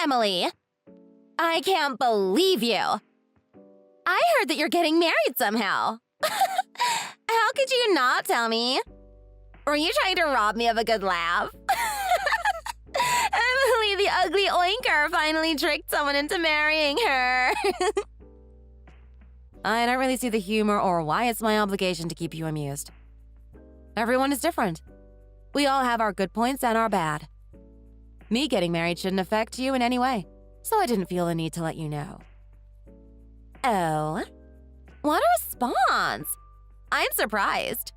Emily! I can't believe you! I heard that you're getting married somehow. How could you not tell me? Were you trying to rob me of a good laugh? Emily, the ugly oinker, finally tricked someone into marrying her. I don't really see the humor or why it's my obligation to keep you amused. Everyone is different. We all have our good points and our bad. Me getting married shouldn't affect you in any way, so I didn't feel the need to let you know. Oh? What a response! I'm surprised.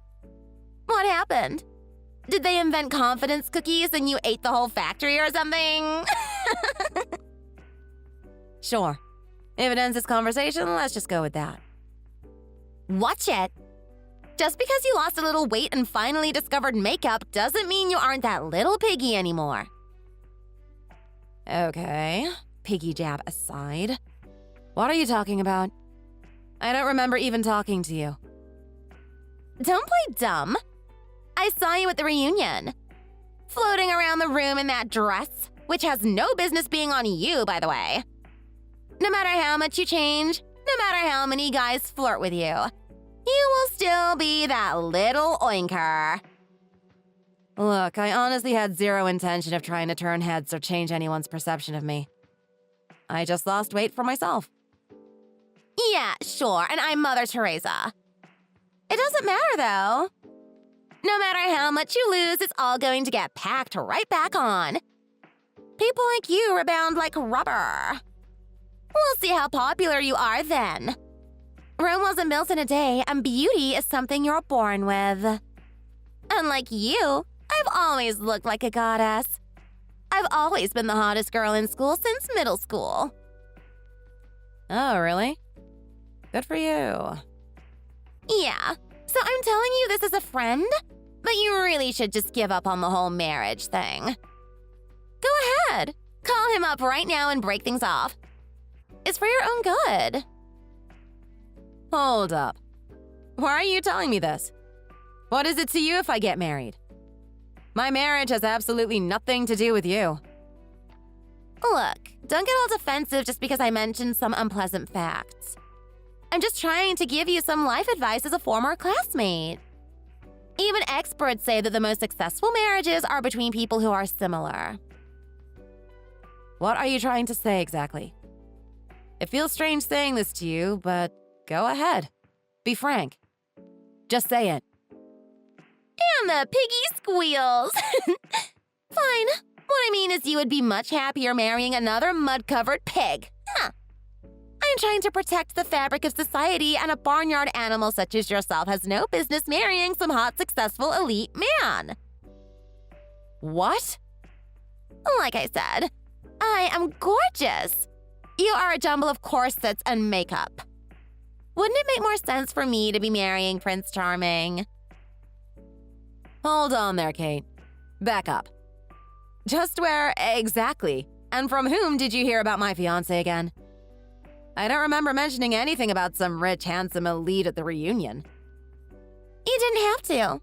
What happened? Did they invent confidence cookies and you ate the whole factory or something? Sure. If it ends this conversation, let's just go with that. Watch it! Just because you lost a little weight and finally discovered makeup doesn't mean you aren't that little piggy anymore. Okay, piggy jab aside. What are you talking about? I don't remember even talking to you. Don't play dumb. I saw you at the reunion. Floating around the room in that dress, which has no business being on you, by the way. No matter how much you change, no matter how many guys flirt with you, you will still be that little oinker. Look, I honestly had zero intention of trying to turn heads or change anyone's perception of me. I just lost weight for myself. Yeah, sure, and I'm Mother Teresa. It doesn't matter, though. No matter how much you lose, it's all going to get packed right back on. People like you rebound like rubber. We'll see how popular you are then. Rome wasn't built in a day, and beauty is something you're born with. Unlike you, I've always looked like a goddess. I've always been the hottest girl in school since middle school. Oh, really? Good for you. Yeah, so I'm telling you this as a friend, but you really should just give up on the whole marriage thing. Go ahead, call him up right now and break things off. It's for your own good. Hold up. Why are you telling me this? What is it to you if I get married? My marriage has absolutely nothing to do with you. Look, don't get all defensive just because I mentioned some unpleasant facts. I'm just trying to give you some life advice as a former classmate. Even experts say that the most successful marriages are between people who are similar. What are you trying to say exactly? It feels strange saying this to you, but go ahead. Be frank. Just say it. And the piggy squeals. Fine. What I mean is you would be much happier marrying another mud-covered pig. Huh. I'm trying to protect the fabric of society, and a barnyard animal such as yourself has no business marrying some hot, successful, elite man. What? Like I said, I am gorgeous. You are a jumble of corsets and makeup. Wouldn't it make more sense for me to be marrying Prince Charming? Hold on there, Kate. Back up. Just where exactly, and from whom did you hear about my fiancé again? I don't remember mentioning anything about some rich, handsome elite at the reunion. He didn't have to.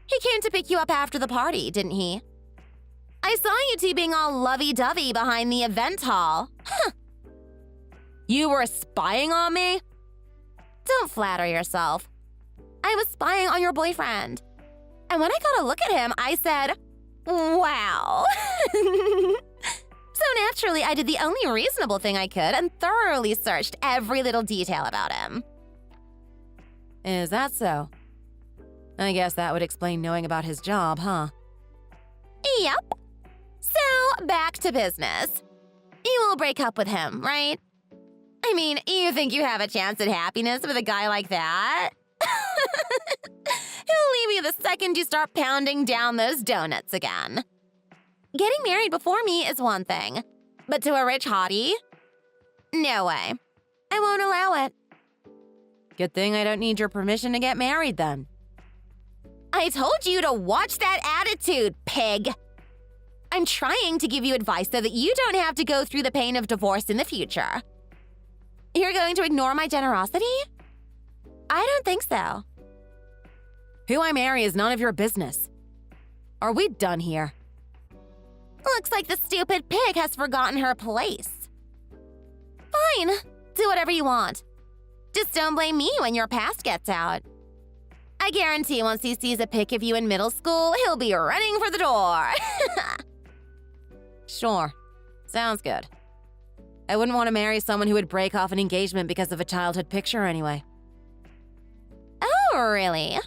He came to pick you up after the party, didn't he? I saw you two being all lovey-dovey behind the event hall. Huh. You were spying on me? Don't flatter yourself. I was spying on your boyfriend. And when I got a look at him, I said, wow. So naturally, I did the only reasonable thing I could and thoroughly searched every little detail about him. Is that so? I guess that would explain knowing about his job, huh? Yep. So, back to business. You will break up with him, right? I mean, you think you have a chance at happiness with a guy like that? He'll leave you the second you start pounding down those donuts again. Getting married before me is one thing, but to a rich hottie? No way. I won't allow it. Good thing I don't need your permission to get married then. I told you to watch that attitude, pig. I'm trying to give you advice so that you don't have to go through the pain of divorce in the future. You're going to ignore my generosity? I don't think so. Who I marry is none of your business. Are we done here? Looks like the stupid pig has forgotten her place. Fine, do whatever you want. Just don't blame me when your past gets out. I guarantee once he sees a pic of you in middle school, he'll be running for the door. Sure, sounds good. I wouldn't want to marry someone who would break off an engagement because of a childhood picture anyway. Oh, really?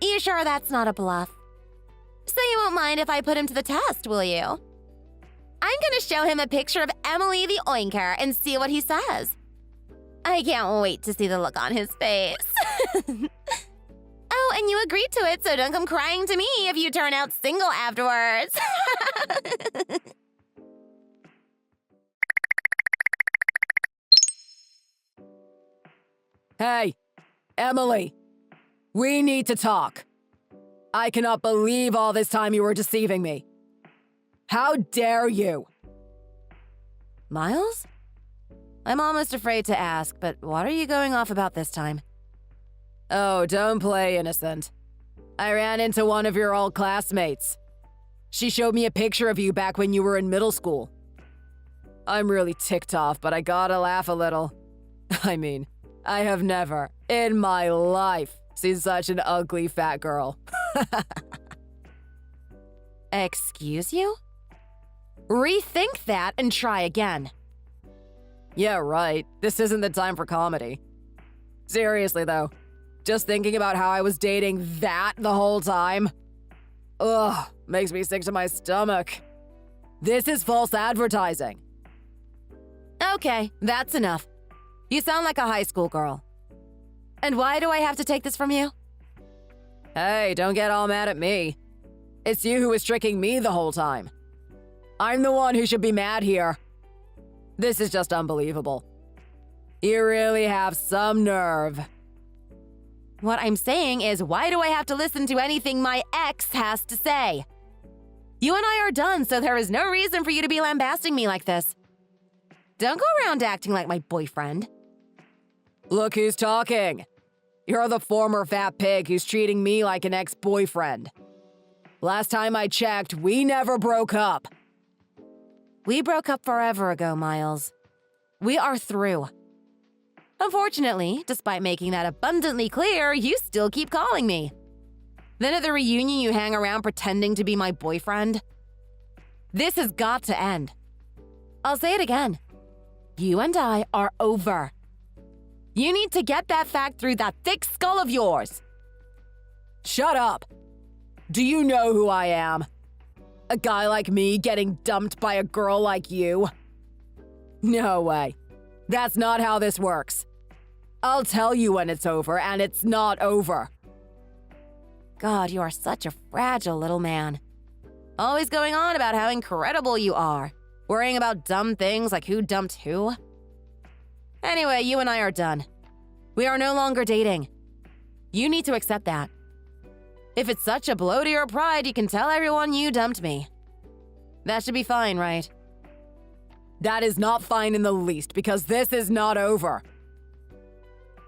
You sure that's not a bluff? So you won't mind if I put him to the test, will you? I'm gonna show him a picture of Emily the Oinker and see what he says. I can't wait to see the look on his face. Oh, and you agreed to it, so don't come crying to me if you turn out single afterwards. Hey, Emily, we need to talk. I cannot believe all this time you were deceiving me. How dare you? Miles? I'm almost afraid to ask, but what are you going off about this time? Oh, don't play innocent. I ran into one of your old classmates. She showed me a picture of you back when you were in middle school. I'm really ticked off, but I gotta laugh a little. I mean, I have never, in my life, seen such an ugly fat girl. Excuse you? Rethink that and try again. Yeah, right. This isn't the time for comedy. Seriously, though, just thinking about how I was dating that the whole time. Ugh, makes me sick to my stomach. This is false advertising. Okay, that's enough. You sound like a high school girl. And why do I have to take this from you? Hey, don't get all mad at me. It's you who was tricking me the whole time. I'm the one who should be mad here. This is just unbelievable. You really have some nerve. What I'm saying is, why do I have to listen to anything my ex has to say? You and I are done, so there is no reason for you to be lambasting me like this. Don't go around acting like my boyfriend. Look who's talking. You're the former fat pig who's treating me like an ex-boyfriend. Last time I checked, we never broke up. We broke up forever ago, Miles. We are through. Unfortunately, despite making that abundantly clear, you still keep calling me. Then at the reunion, you hang around pretending to be my boyfriend. This has got to end. I'll say it again. You and I are over. You need to get that fact through that thick skull of yours. Shut up. Do you know who I am? A guy like me getting dumped by a girl like you? No way. That's not how this works. I'll tell you when it's over, and it's not over. God, you are such a fragile little man. Always going on about how incredible you are, worrying about dumb things like who dumped who. Anyway, you and I are done. We are no longer dating. You need to accept that. If it's such a blow to your pride, you can tell everyone you dumped me. That should be fine, right? That is not fine in the least, because this is not over.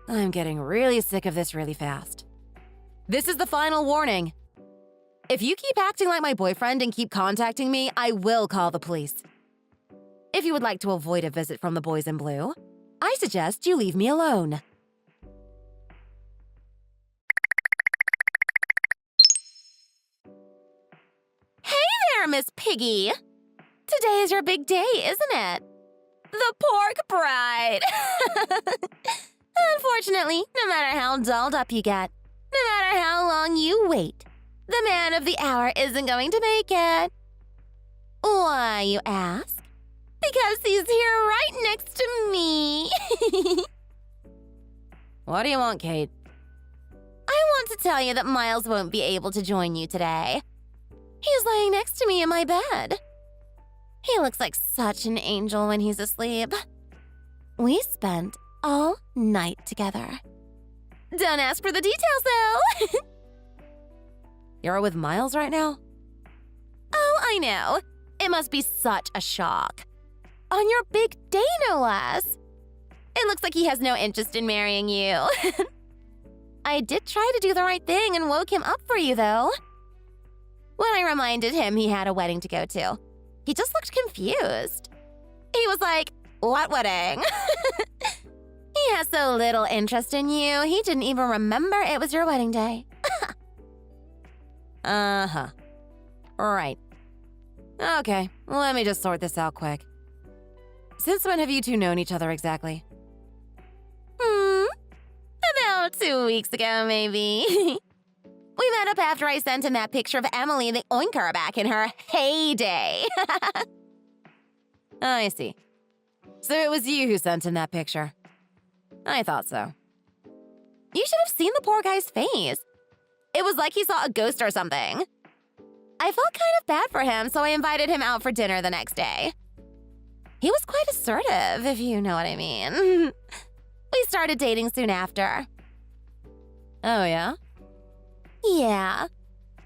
I'm getting really sick of this really fast. This is the final warning. If you keep acting like my boyfriend and keep contacting me, I will call the police. If you would like to avoid a visit from the boys in blue, I suggest you leave me alone. Hey there, Miss Piggy. Today is your big day, isn't it? The pork bride. Unfortunately, no matter how dolled up you get, no matter how long you wait, the man of the hour isn't going to make it. Why, you ask? Because he's here right next to me. What do you want, Kate? I want to tell you that Miles won't be able to join you today. He's laying next to me in my bed. He looks like such an angel when he's asleep. We spent all night together. Don't ask for the details, though. You're with Miles right now? Oh, I know. It must be such a shock. On your big day, no less. It looks like he has no interest in marrying you. I did try to do the right thing and woke him up for you, though. When I reminded him he had a wedding to go to, He just looked confused. He was like, "What wedding?" He has so little interest in you, he didn't even remember it was your wedding day. Uh-huh. Right. Okay, let me just sort this out quick. Since when have you two known each other exactly? About 2 weeks ago, maybe. We met up after I sent him that picture of Emily the Oinker back in her heyday. I see. So it was you who sent him that picture. I thought so. You should have seen the poor guy's face. It was like he saw a ghost or something. I felt kind of bad for him, so I invited him out for dinner the next day. He was quite assertive, if you know what I mean. We started dating soon after. Oh, yeah? Yeah.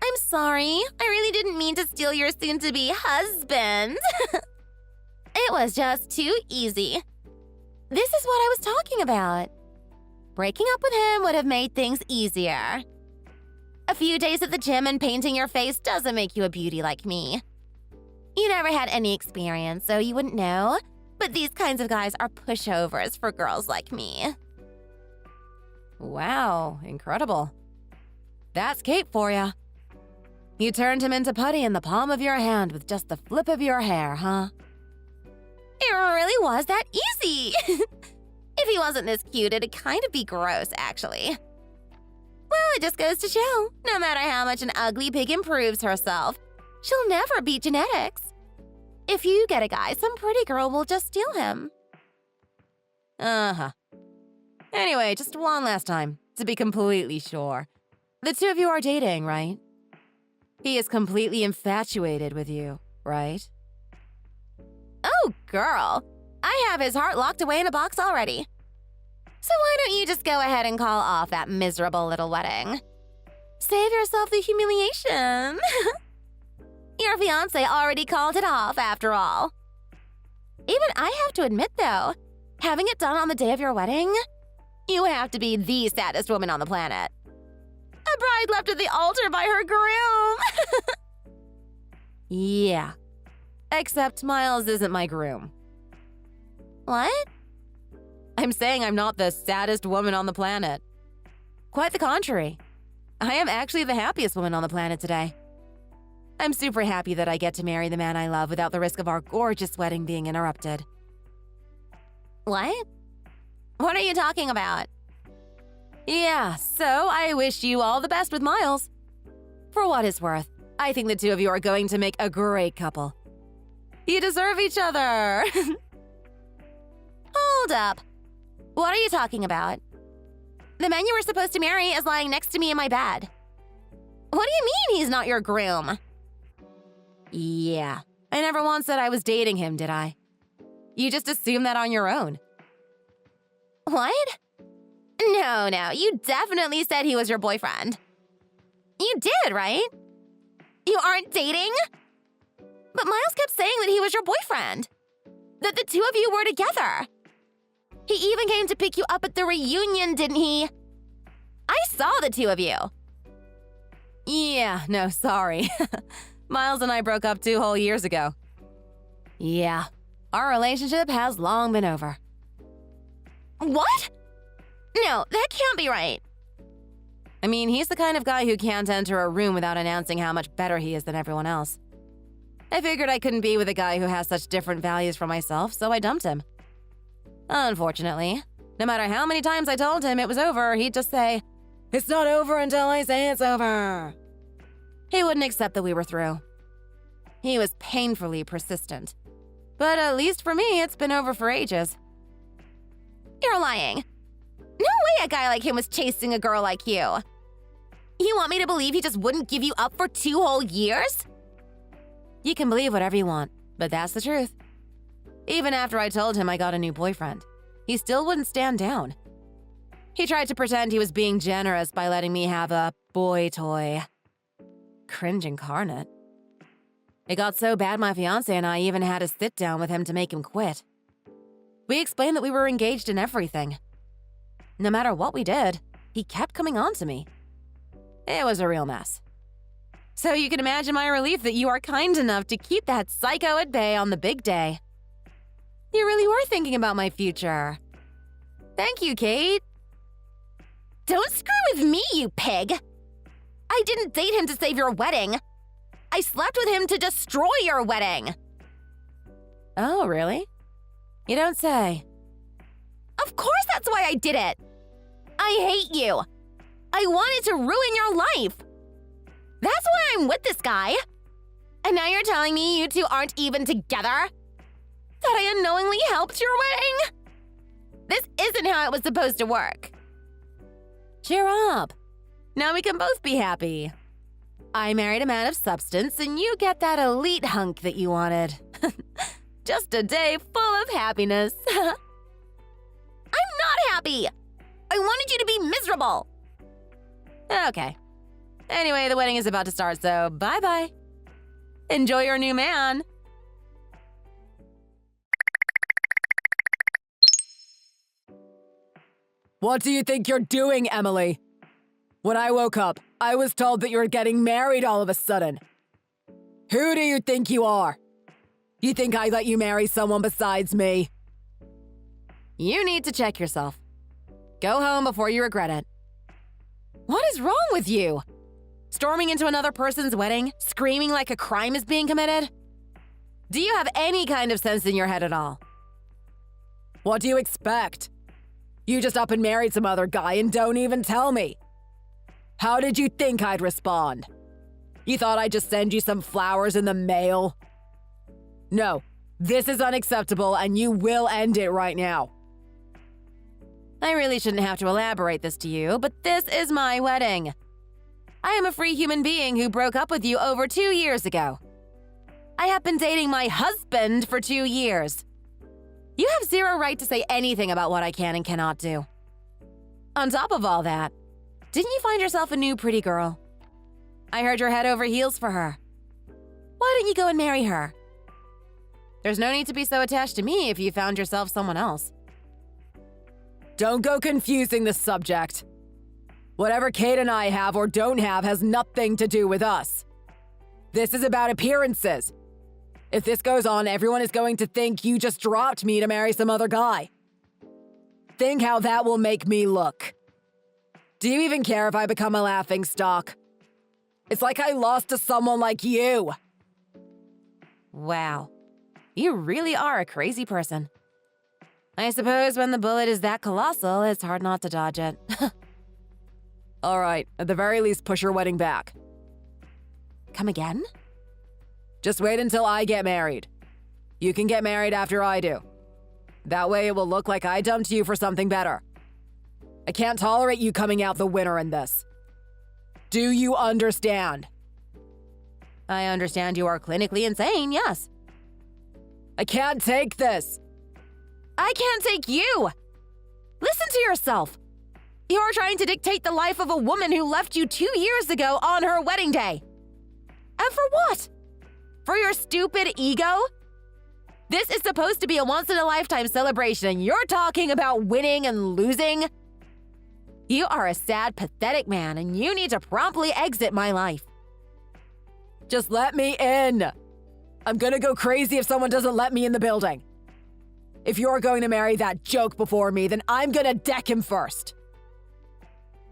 I'm sorry. I really didn't mean to steal your soon-to-be husband. It was just too easy. This is what I was talking about. Breaking up with him would have made things easier. A few days at the gym and painting your face doesn't make you a beauty like me. You never had any experience, so you wouldn't know. But these kinds of guys are pushovers for girls like me. Wow, incredible. That's Kate for ya. You turned him into putty in the palm of your hand with just the flip of your hair, huh? It really was that easy. If he wasn't this cute, it'd kind of be gross, actually. Well, it just goes to show, no matter how much an ugly pig improves herself, she'll never beat genetics. If you get a guy, some pretty girl will just steal him. Uh-huh. Anyway, just one last time, to be completely sure. The two of you are dating, right? He is completely infatuated with you, right? Oh, girl. I have his heart locked away in a box already. So why don't you just go ahead and call off that miserable little wedding? Save yourself the humiliation. Your fiancé already called it off, after all. Even I have to admit, though, having it done on the day of your wedding, you have to be the saddest woman on the planet. A bride left at the altar by her groom. Yeah. Except Miles isn't my groom. What? I'm saying I'm not the saddest woman on the planet. Quite the contrary. I am actually the happiest woman on the planet today. I'm super happy that I get to marry the man I love without the risk of our gorgeous wedding being interrupted. What? What are you talking about? Yeah, so I wish you all the best with Miles. For what it's worth, I think the two of you are going to make a great couple. You deserve each other. Hold up. What are you talking about? The man you were supposed to marry is lying next to me in my bed. What do you mean he's not your groom? Yeah, I never once said I was dating him, did I? You just assumed that on your own. What? No, you definitely said he was your boyfriend. You did, right? You aren't dating? But Miles kept saying that he was your boyfriend. That the two of you were together. He even came to pick you up at the reunion, didn't he? I saw the two of you. Yeah, no, sorry. Miles and I broke up 2 whole years ago. Yeah, our relationship has long been over. What? No, that can't be right. I mean, he's the kind of guy who can't enter a room without announcing how much better he is than everyone else. I figured I couldn't be with a guy who has such different values from myself, so I dumped him. Unfortunately, no matter how many times I told him it was over, he'd just say, "It's not over until I say it's over." He wouldn't accept that we were through. He was painfully persistent. But at least for me, it's been over for ages. You're lying. No way a guy like him was chasing a girl like you. You want me to believe he just wouldn't give you up for 2 whole years? You can believe whatever you want, but that's the truth. Even after I told him I got a new boyfriend, he still wouldn't stand down. He tried to pretend he was being generous by letting me have a boy toy. Cringe incarnate. It got so bad my fiancé and I even had a sit down with him to make him quit. We explained that we were engaged in everything. No matter what we did, he kept coming on to me. It was a real mess. So you can imagine my relief that you are kind enough to keep that psycho at bay on the big day. You really were thinking about my future. Thank you, Kate. Don't screw with me, you pig! I didn't date him to save your wedding. I slept with him to destroy your wedding. Oh, really? You don't say. Of course that's why I did it. I hate you. I wanted to ruin your life. That's why I'm with this guy. And now you're telling me you two aren't even together? That I unknowingly helped your wedding? This isn't how it was supposed to work. Cheer up. Now we can both be happy. I married a man of substance, and you get that elite hunk that you wanted. Just a day full of happiness. I'm not happy. I wanted you to be miserable. Okay. Anyway, the wedding is about to start, so bye-bye. Enjoy your new man. What do you think you're doing, Emily? When I woke up, I was told that you were getting married all of a sudden. Who do you think you are? You think I'd let you marry someone besides me? You need to check yourself. Go home before you regret it. What is wrong with you? Storming into another person's wedding, screaming like a crime is being committed? Do you have any kind of sense in your head at all? What do you expect? You just up and married some other guy and don't even tell me. How did you think I'd respond? You thought I'd just send you some flowers in the mail? No, this is unacceptable and you will end it right now. I really shouldn't have to elaborate this to you, but this is my wedding. I am a free human being who broke up with you over 2 years ago. I have been dating my husband for 2 years. You have zero right to say anything about what I can and cannot do. On top of all that, didn't you find yourself a new pretty girl? I heard you're head over heels for her. Why don't you go and marry her? There's no need to be so attached to me if you found yourself someone else. Don't go confusing the subject. Whatever Kate and I have or don't have has nothing to do with us. This is about appearances. If this goes on, everyone is going to think you just dropped me to marry some other guy. Think how that will make me look. Do you even care if I become a laughingstock? It's like I lost to someone like you. Wow. You really are a crazy person. I suppose when the bullet is that colossal, it's hard not to dodge it. All right, at the very least, push your wedding back. Come again? Just wait until I get married. You can get married after I do. That way it will look like I dumped you for something better. I can't tolerate you coming out the winner in this. Do you understand? I understand you are clinically insane, yes. I can't take this. I can't take you! Listen to yourself! You're trying to dictate the life of a woman who left you 2 years ago on her wedding day. And for what? For your stupid ego? This is supposed to be a once-in-a-lifetime celebration, and you're talking about winning and losing? You are a sad, pathetic man, and you need to promptly exit my life. Just let me in. I'm gonna go crazy if someone doesn't let me in the building. If you're going to marry that joke before me, then I'm gonna deck him first.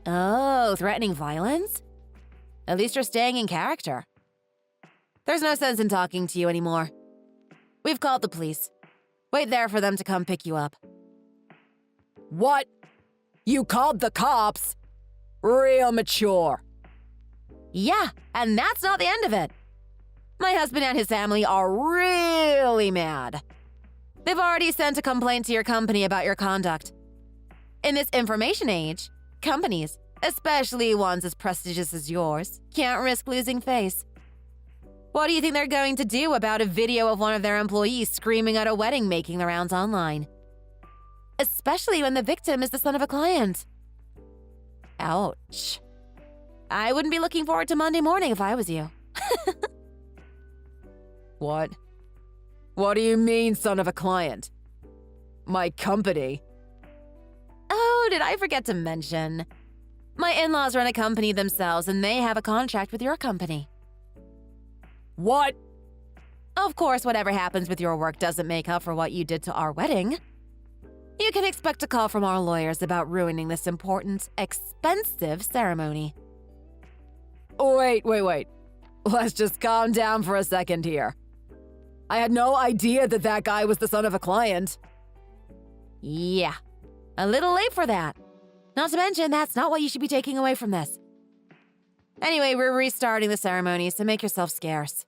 Oh, threatening violence? At least you're staying in character. There's no sense in talking to you anymore. We've called the police. Wait there for them to come pick you up. What? You called the cops? Real mature. Yeah, and that's not the end of it. My husband and his family are really mad. They've already sent a complaint to your company about your conduct. In this information age, companies, especially ones as prestigious as yours, can't risk losing face. What do you think they're going to do about a video of one of their employees screaming at a wedding making the rounds online? Especially when the victim is the son of a client. Ouch. I wouldn't be looking forward to Monday morning if I was you. What? What do you mean, son of a client? My company? Oh, did I forget to mention? My in-laws run a company themselves and they have a contract with your company. What? Of course, whatever happens with your work doesn't make up for what you did to our wedding. You can expect a call from our lawyers about ruining this important, expensive ceremony. Wait. Let's just calm down for a second here. I had no idea that guy was the son of a client. Yeah, a little late for that. Not to mention, that's not what you should be taking away from this. Anyway, we're restarting the ceremony, so make yourself scarce.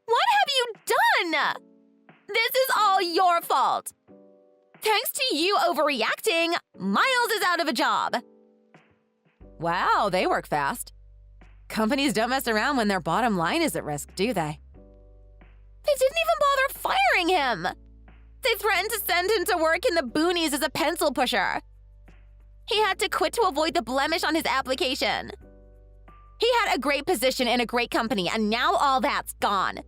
What have you done? This is all your fault. Thanks to you overreacting, Miles is out of a job. Wow, they work fast. Companies don't mess around when their bottom line is at risk, do they? They didn't even bother firing him. They threatened to send him to work in the boonies as a pencil pusher. He had to quit to avoid the blemish on his application. He had a great position in a great company, and now all that's gone.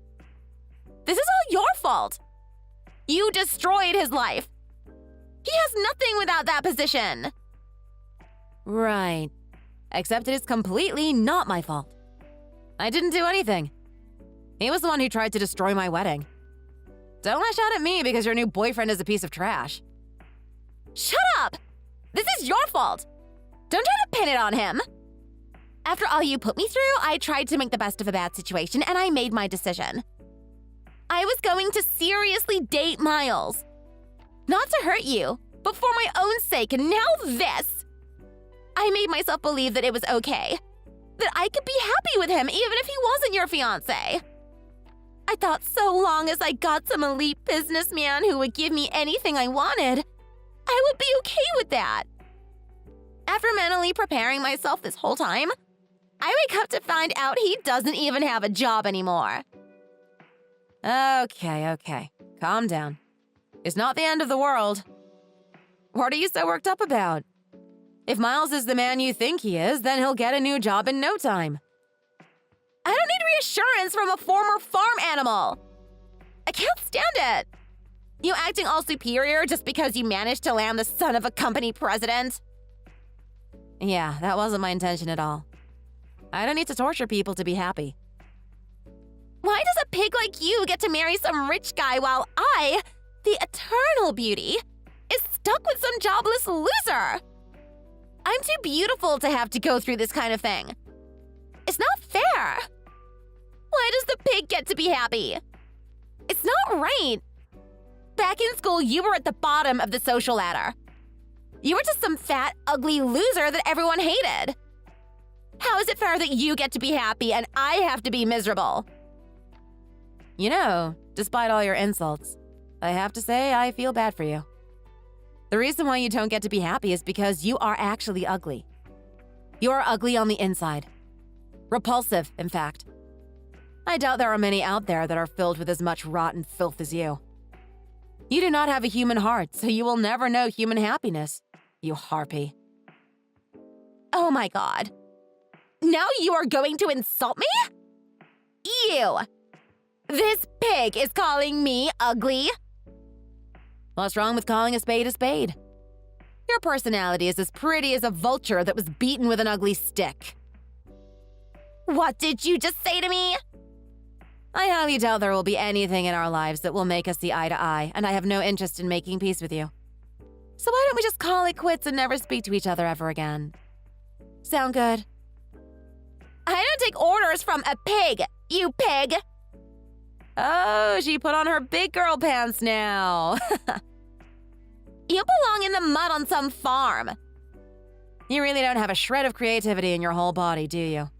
This is all your fault. You destroyed his life. He has nothing without that position. Right. Except it is completely not my fault. I didn't do anything. He was the one who tried to destroy my wedding. Don't lash out at me because your new boyfriend is a piece of trash. Shut up! This is your fault. Don't try to pin it on him. After all you put me through, I tried to make the best of a bad situation, and I made my decision. I was going to seriously date Miles. Not to hurt you, but for my own sake, and now this. I made myself believe that it was okay. That I could be happy with him even if he wasn't your fiancé. I thought so long as I got some elite businessman who would give me anything I wanted, I would be okay with that. After mentally preparing myself this whole time, I wake up to find out he doesn't even have a job anymore. Okay. Calm down. It's not the end of the world. What are you so worked up about? If Miles is the man you think he is, then he'll get a new job in no time. I don't need reassurance from a former farm animal. I can't stand it. You acting all superior just because you managed to land the son of a company president? Yeah, that wasn't my intention at all. I don't need to torture people to be happy. Why does a pig like you get to marry some rich guy while I, the eternal beauty, is stuck with some jobless loser? I'm too beautiful to have to go through this kind of thing. It's not fair. Why does the pig get to be happy? It's not right. Back in school, you were at the bottom of the social ladder. You were just some fat, ugly loser that everyone hated. How is it fair that you get to be happy and I have to be miserable? You know, despite all your insults, I have to say I feel bad for you. The reason why you don't get to be happy is because you are actually ugly. You are ugly on the inside. Repulsive, in fact. I doubt there are many out there that are filled with as much rotten filth as you. You do not have a human heart, so you will never know human happiness, you harpy. Oh my God. Now you are going to insult me? Ew! This pig is calling me ugly? What's wrong with calling a spade a spade? Your personality is as pretty as a vulture that was beaten with an ugly stick. What did you just say to me? I highly doubt there will be anything in our lives that will make us see eye to eye, and I have no interest in making peace with you. So why don't we just call it quits and never speak to each other ever again? Sound good? I don't take orders from a pig, you pig! Oh, she put on her big girl pants now. You belong in the mud on some farm. You really don't have a shred of creativity in your whole body, do you?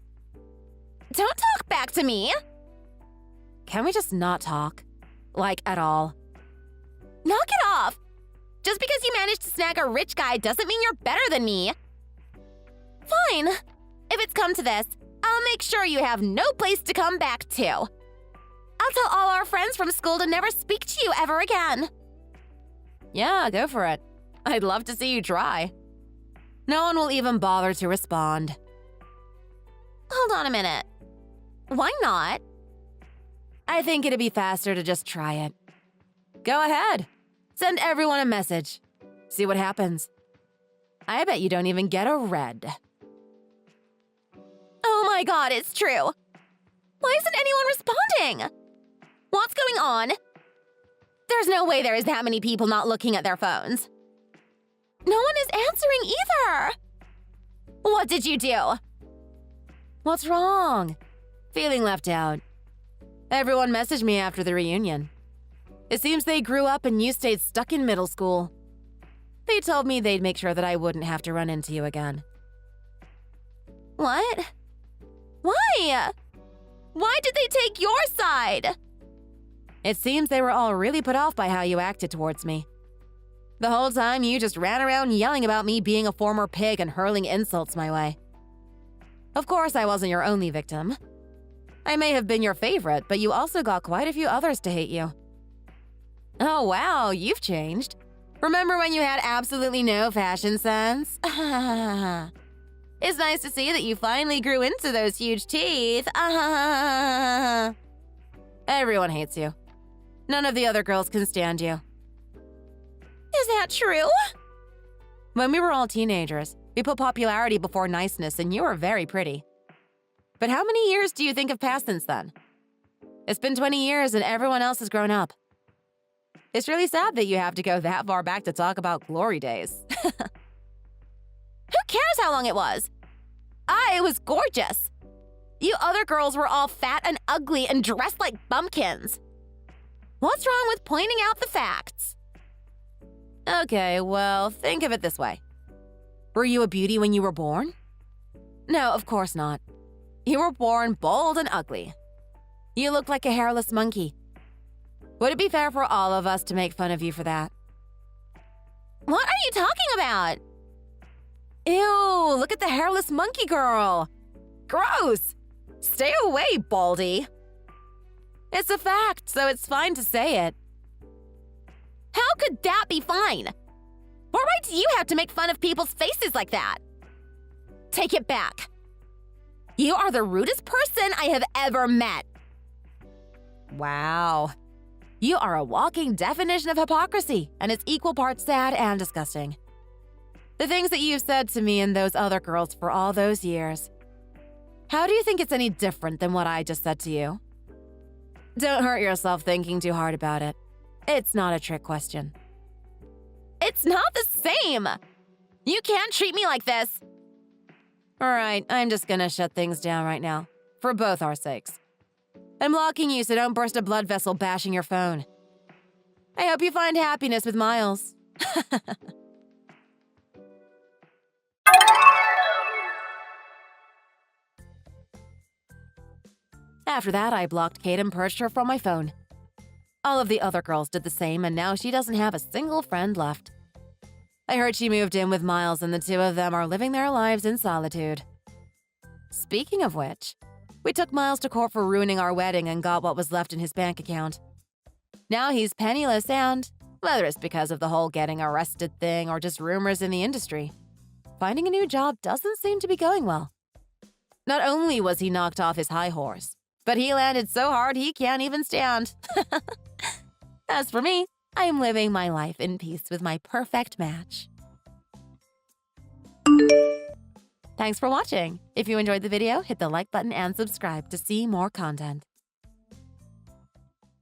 Don't talk back to me! Can we just not talk? Like, at all? Knock it off! Just because you managed to snag a rich guy doesn't mean you're better than me. Fine. If it's come to this, I'll make sure you have no place to come back to. I'll tell all our friends from school to never speak to you ever again. Yeah, go for it. I'd love to see you try. No one will even bother to respond. Hold on a minute. Why not? I think it'd be faster to just try it. Go ahead. Send everyone a message. See what happens. I bet you don't even get a red. Oh my god, it's true! Why isn't anyone responding? What's going on? There's no way there is that many people not looking at their phones. No one is answering either! What did you do? What's wrong? Feeling left out. Everyone messaged me after the reunion. It seems they grew up and you stayed stuck in middle school. They told me they'd make sure that I wouldn't have to run into you again. What? Why? Why did they take your side? It seems they were all really put off by how you acted towards me. The whole time you just ran around yelling about me being a former pig and hurling insults my way. Of course, I wasn't your only victim. I may have been your favorite, but you also got quite a few others to hate you. Oh wow, you've changed. Remember when you had absolutely no fashion sense? It's nice to see that you finally grew into those huge teeth. Everyone hates you. None of the other girls can stand you. Is that true? When we were all teenagers, we put popularity before niceness, and you were very pretty. But how many years do you think have passed since then? It's been 20 years and everyone else has grown up. It's really sad that you have to go that far back to talk about glory days. Who cares how long it was? I was gorgeous. You other girls were all fat and ugly and dressed like bumpkins. What's wrong with pointing out the facts? Okay, well, think of it this way. Were you a beauty when you were born? No, of course not. You were born bold and ugly. You looked like a hairless monkey. Would it be fair for all of us to make fun of you for that? What are you talking about? Ew, look at the hairless monkey girl. Gross. Stay away, Baldy. It's a fact, so it's fine to say it. How could that be fine? What right do you have to make fun of people's faces like that? Take it back. You are the rudest person I have ever met. Wow. You are a walking definition of hypocrisy, and it's equal parts sad and disgusting. The things that you've said to me and those other girls for all those years. How do you think it's any different than what I just said to you? Don't hurt yourself thinking too hard about it. It's not a trick question. It's not the same! You can't treat me like this! Alright, I'm just gonna shut things down right now, for both our sakes. I'm blocking you so don't burst a blood vessel bashing your phone. I hope you find happiness with Miles. After that, I blocked Kate and purged her from my phone. All of the other girls did the same, and now she doesn't have a single friend left. I heard she moved in with Miles, and the two of them are living their lives in solitude. Speaking of which, we took Miles to court for ruining our wedding and got what was left in his bank account. Now he's penniless and, whether it's because of the whole getting arrested thing or just rumors in the industry, finding a new job doesn't seem to be going well. Not only was he knocked off his high horse, but he landed so hard he can't even stand. As for me, I am living my life in peace with my perfect match. Thanks for watching. If you enjoyed the video, hit the like button and subscribe to see more content.